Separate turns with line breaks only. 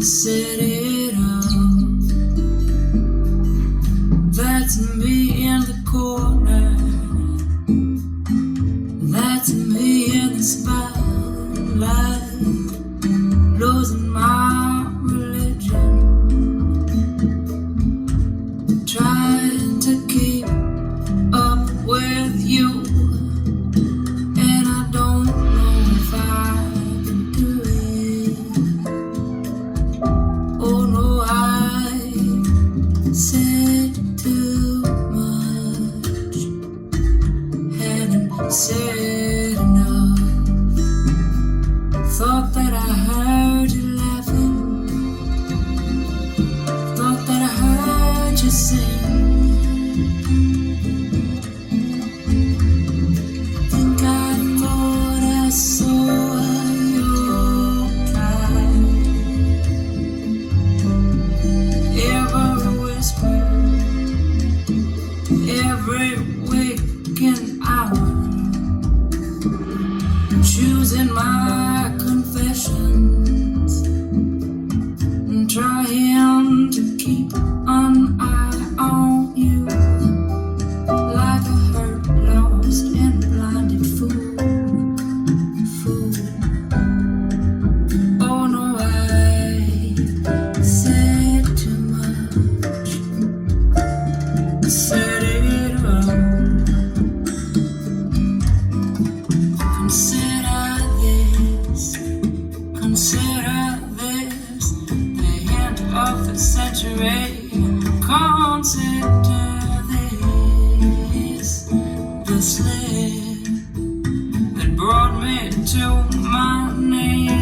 set it up. That's me in the corner. That's me in the spotlight, losing my religion, trying to keep up with you, and I don't know if I can do it. Oh no, I said too much, haven't said enough. Thought that I heard you laughing, thought that I heard you sing. Think I thought I saw your eyes, every whisper, every waking hour, choosing my confessions and trying to keep an eye on you, like a hurt, lost, and blinded fool. Oh no, I said too much, said it wrong. Consider this the end of the century. Consider this the slip that brought me to my knees.